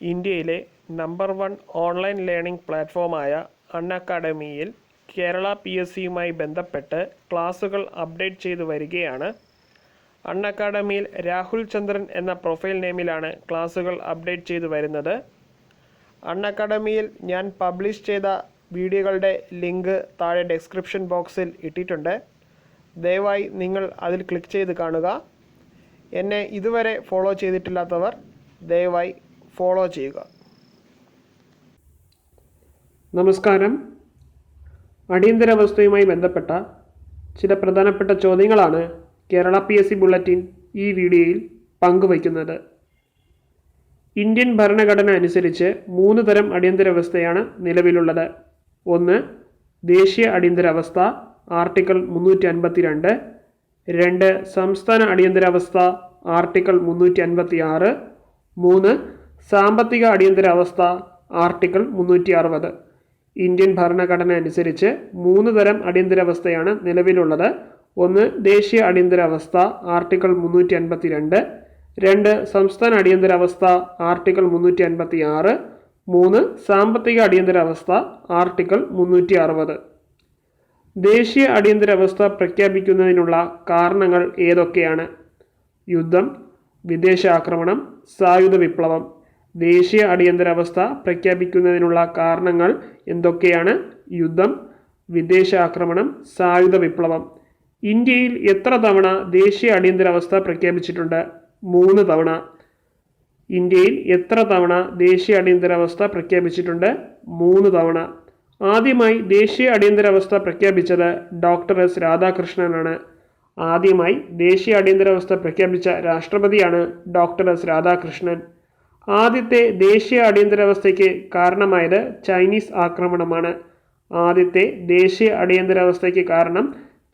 ഇന്ത്യയിലെ number 1 online learning പ്ലാറ്റ്ഫോമായ അൺഅക്കാഡമിയിൽ കേരള PSC യുമായി ബന്ധപ്പെട്ട് ക്ലാസുകൾ അപ്ഡേറ്റ് ചെയ്തു വരികയാണ്. അൺഅക്കാഡമിയിൽ രാഹുൽ ചന്ദ്രൻ എന്ന പ്രൊഫൈൽ നെയിമിലാണ് ക്ലാസുകൾ അപ്ഡേറ്റ് ചെയ്തു വരുന്നത്. അൺഅക്കാഡമിയിൽ ഞാൻ പബ്ലിഷ് ചെയ്ത വീഡിയോകളുടെ ലിങ്ക് താഴെ ഡിസ്ക്രിപ്ഷൻ ബോക്സിൽ ഇട്ടിട്ടുണ്ട്. ദയവായി നിങ്ങൾ അതിൽ ക്ലിക്ക് ചെയ്ത് കാണുക. എന്നെ ഇതുവരെ ഫോളോ ചെയ്തിട്ടില്ലാത്തവർ ദയവായി ഫോളോ ചെയ്യുക. നമസ്കാരം. അടിയന്തരാവസ്ഥയുമായി ബന്ധപ്പെട്ട ചില പ്രധാനപ്പെട്ട ചോദ്യങ്ങളാണ് കേരള PSC ബുള്ളറ്റിൻ ഈ വീഡിയോയിൽ പങ്കുവയ്ക്കുന്നത്. ഇന്ത്യൻ ഭരണഘടന അനുസരിച്ച് 3 തരം അടിയന്തരാവസ്ഥയാണ് നിലവിലുള്ളത്. 1. ദേശീയ അടിയന്തരാവസ്ഥ ആർട്ടിക്കിൾ 352. 2. സംസ്ഥാന അടിയന്തരാവസ്ഥ ആർട്ടിക്കിൾ 356. 3. സാമ്പത്തിക അടിയന്തരാവസ്ഥ ആർട്ടിക്കിൾ 360. ഇന്ത്യൻ ഭരണഘടന അനുസരിച്ച് 3 തരം അടിയന്തരാവസ്ഥയാണ് നിലവിലുള്ളത്. 1. ദേശീയ അടിയന്തരാവസ്ഥ ആർട്ടിക്കിൾ 352. 2. സംസ്ഥാന അടിയന്തരാവസ്ഥ ആർട്ടിക്കിൾ 356. 3. സാമ്പത്തിക അടിയന്തരാവസ്ഥ ആർട്ടിക്കിൾ 360. ദേശീയ അടിയന്തരാവസ്ഥ പ്രഖ്യാപിക്കുന്നതിനുള്ള കാരണങ്ങൾ ഏതൊക്കെയാണ്? യുദ്ധം, വിദേശാക്രമണം, സായുധ വിപ്ലവം. ദേശീയ അടിയന്തരാവസ്ഥ പ്രഖ്യാപിക്കുന്നതിനുള്ള കാരണങ്ങൾ എന്തൊക്കെയാണ്? യുദ്ധം, വിദേശാക്രമണം, സായുധ വിപ്ലവം. ഇന്ത്യയിൽ എത്ര തവണ ദേശീയ അടിയന്തരാവസ്ഥ പ്രഖ്യാപിച്ചിട്ടുണ്ട്? 3 തവണ. ഇന്ത്യയിൽ എത്ര തവണ ദേശീയ അടിയന്തരാവസ്ഥ പ്രഖ്യാപിച്ചിട്ടുണ്ട്? 3 തവണ. ആദ്യമായി ദേശീയ അടിയന്തരാവസ്ഥ പ്രഖ്യാപിച്ചത് ഡോക്ടർ S. രാധാകൃഷ്ണനാണ്. ആദ്യമായി ദേശീയ അടിയന്തരാവസ്ഥ പ്രഖ്യാപിച്ച രാഷ്ട്രപതിയാണ് ഡോക്ടർ S. രാധാകൃഷ്ണൻ. ആദ്യത്തെ ദേശീയ അടിയന്തരാവസ്ഥയ്ക്ക് കാരണമായത് ചൈനീസ് ആക്രമണമാണ്. ആദ്യത്തെ ദേശീയ അടിയന്തരാവസ്ഥയ്ക്ക് കാരണം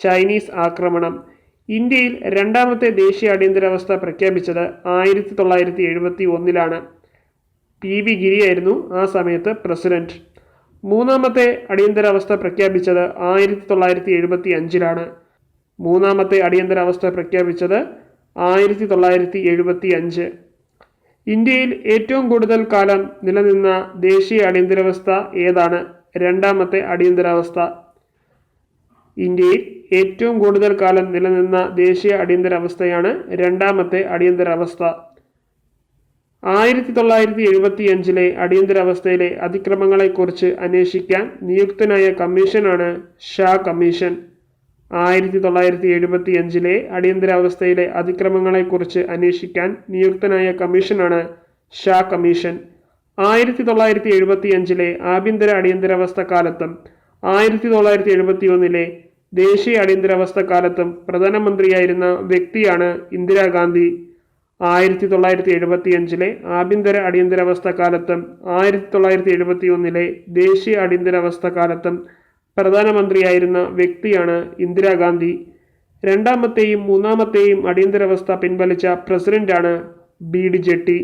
ചൈനീസ് ആക്രമണം. ഇന്ത്യയിൽ രണ്ടാമത്തെ ദേശീയ അടിയന്തരാവസ്ഥ പ്രഖ്യാപിച്ചത് 1971-ലാണ്. PV ഗിരിയായിരുന്നു ആ സമയത്ത് പ്രസിഡന്റ്. മൂന്നാമത്തെ അടിയന്തരാവസ്ഥ പ്രഖ്യാപിച്ചത് 1975-ലാണ്. മൂന്നാമത്തെ അടിയന്തരാവസ്ഥ പ്രഖ്യാപിച്ചത് 1975. ഇന്ത്യയിൽ ഏറ്റവും കൂടുതൽ കാലം നിലനിന്ന ദേശീയ അടിയന്തരാവസ്ഥ ഏതാണ്? രണ്ടാമത്തെ അടിയന്തരാവസ്ഥ. ഇന്ത്യയിൽ ഏറ്റവും കൂടുതൽ കാലം നിലനിന്ന ദേശീയ അടിയന്തരാവസ്ഥയാണ് രണ്ടാമത്തെ അടിയന്തരാവസ്ഥ. 1975-ലെ അടിയന്തരാവസ്ഥയിലെ അതിക്രമങ്ങളെക്കുറിച്ച് അന്വേഷിക്കാൻ നിയുക്തനായ കമ്മീഷനാണ് ഷാ കമ്മീഷൻ. 1975-ലെ അടിയന്തരാവസ്ഥയിലെ അതിക്രമങ്ങളെക്കുറിച്ച് അന്വേഷിക്കാൻ നിയുക്തനായ കമ്മീഷനാണ് ഷാ കമ്മീഷൻ. 1975-ലെ ആഭ്യന്തര അടിയന്തരാവസ്ഥ കാലത്തും 1971-ലെ ദേശീയ അടിയന്തരാവസ്ഥ കാലത്തും പ്രധാനമന്ത്രിയായിരുന്ന വ്യക്തിയാണ് ഇന്ദിരാഗാന്ധി. 1975-ലെ ആഭ്യന്തര അടിയന്തരാവസ്ഥ കാലത്തും 1971-ലെ ദേശീയ അടിയന്തരാവസ്ഥ കാലത്തും പ്രധാനമന്ത്രിയായിരുന്ന വ്യക്തിയാണ് ഇന്ദിരാഗാന്ധി. രണ്ടാമത്തെയും മൂന്നാമത്തെയും അടിയന്തരാവസ്ഥ പിൻവലിച്ച പ്രസിഡന്റാണ് BD ജെട്ടി.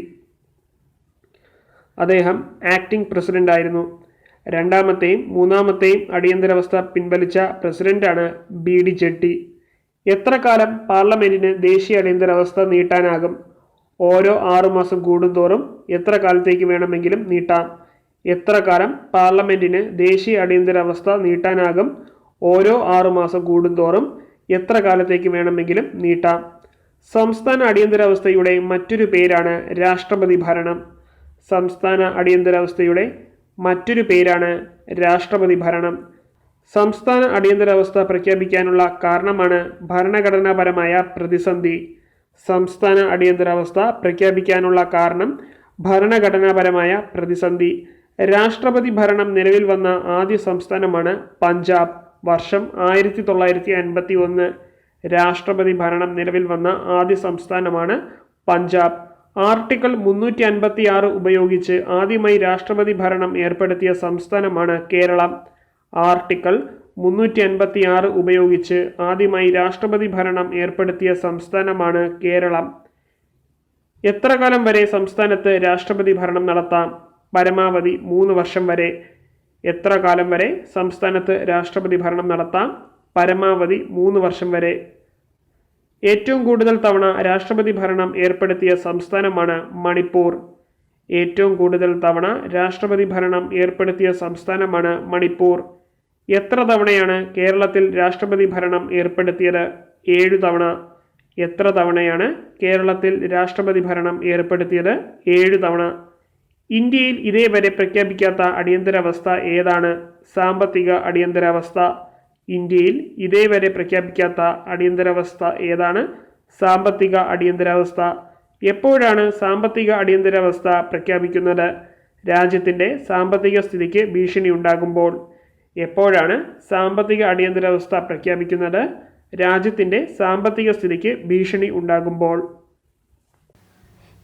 അദ്ദേഹം ആക്ടിംഗ് പ്രസിഡന്റ് ആയിരുന്നു. രണ്ടാമത്തെയും മൂന്നാമത്തെയും അടിയന്തരാവസ്ഥ പിൻവലിച്ച പ്രസിഡന്റാണ് BD ജെട്ടി. എത്ര കാലം പാർലമെന്റിന് ദേശീയ അടിയന്തരാവസ്ഥ നീട്ടാനാകും? ഓരോ 6 മാസം കൂടുന്തോറും എത്ര കാലത്തേക്ക് വേണമെങ്കിലും നീട്ടാം. എത്ര കാലം പാർലമെന്റിന് ദേശീയ അടിയന്തരാവസ്ഥ നീട്ടാനാകും? ഓരോ 6 മാസം കൂടുന്തോറും എത്ര കാലത്തേക്ക് വേണമെങ്കിലും നീട്ടാം. സംസ്ഥാന അടിയന്തരാവസ്ഥയുടെ മറ്റൊരു പേരാണ് രാഷ്ട്രപതി ഭരണം. സംസ്ഥാന അടിയന്തരാവസ്ഥയുടെ മറ്റൊരു പേരാണ് രാഷ്ട്രപതി ഭരണം. സംസ്ഥാന അടിയന്തരാവസ്ഥ പ്രഖ്യാപിക്കാനുള്ള കാരണമാണ് ഭരണഘടനാപരമായ പ്രതിസന്ധി. സംസ്ഥാന അടിയന്തരാവസ്ഥ പ്രഖ്യാപിക്കാനുള്ള കാരണം ഭരണഘടനാപരമായ പ്രതിസന്ധി. രാഷ്ട്രപതി ഭരണം നിലവിൽ വന്ന ആദ്യ സംസ്ഥാനമാണ് പഞ്ചാബ്. വർഷം 1951. രാഷ്ട്രപതി ഭരണം നിലവിൽ വന്ന ആദ്യ സംസ്ഥാനമാണ് പഞ്ചാബ്. ആർട്ടിക്കിൾ 356 ഉപയോഗിച്ച് ആദ്യമായി രാഷ്ട്രപതി ഭരണം ഏർപ്പെടുത്തിയ സംസ്ഥാനമാണ് കേരളം. ആർട്ടിക്കിൾ 356 ഉപയോഗിച്ച് ആദ്യമായി രാഷ്ട്രപതി ഭരണം ഏർപ്പെടുത്തിയ സംസ്ഥാനമാണ് കേരളം. എത്ര കാലം വരെ സംസ്ഥാനത്ത് രാഷ്ട്രപതി ഭരണം നടത്താം? പരമാവധി 3 വർഷം വരെ. എത്ര കാലം വരെ സംസ്ഥാനത്ത് രാഷ്ട്രപതി ഭരണം നടത്താം? പരമാവധി 3 വർഷം വരെ. ഏറ്റവും കൂടുതൽ തവണ രാഷ്ട്രപതി ഭരണം ഏർപ്പെടുത്തിയ സംസ്ഥാനമാണ് മണിപ്പൂർ. ഏറ്റവും കൂടുതൽ തവണ രാഷ്ട്രപതി ഭരണം ഏർപ്പെടുത്തിയ സംസ്ഥാനമാണ് മണിപ്പൂർ. എത്ര തവണയാണ് കേരളത്തിൽ രാഷ്ട്രപതി ഭരണം ഏർപ്പെടുത്തിയത്? 7 തവണ. എത്ര തവണയാണ് കേരളത്തിൽ രാഷ്ട്രപതി ഭരണം ഏർപ്പെടുത്തിയത്? 7 തവണ. ഇന്ത്യയിൽ ഇതേവരെ പ്രഖ്യാപിക്കാത്ത അടിയന്തരാവസ്ഥ ഏതാണ്? സാമ്പത്തിക അടിയന്തരാവസ്ഥ. ഇന്ത്യയിൽ ഇതേവരെ പ്രഖ്യാപിക്കാത്ത അടിയന്തരാവസ്ഥ ഏതാണ്? സാമ്പത്തിക അടിയന്തരാവസ്ഥ. എപ്പോഴാണ് സാമ്പത്തിക അടിയന്തരാവസ്ഥ പ്രഖ്യാപിക്കുന്നത്? രാജ്യത്തിൻ്റെ സാമ്പത്തിക സ്ഥിതിക്ക് ഭീഷണി ഉണ്ടാകുമ്പോൾ. എപ്പോഴാണ് സാമ്പത്തിക അടിയന്തരാവസ്ഥ പ്രഖ്യാപിക്കുന്നത്? രാജ്യത്തിൻ്റെ സാമ്പത്തിക സ്ഥിതിക്ക് ഭീഷണി ഉണ്ടാകുമ്പോൾ.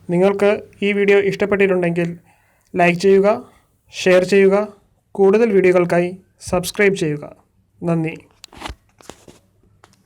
നിങ്ങൾക്ക് ഈ വീഡിയോ ഇഷ്ടപ്പെട്ടിട്ടുണ്ടെങ്കിൽ ലൈക്ക് ചെയ്യുക, ഷെയർ ചെയ്യുക. കൂടുതൽ വീഡിയോകൾക്കായി സബ്സ്ക്രൈബ് ചെയ്യുക. നന്ദി.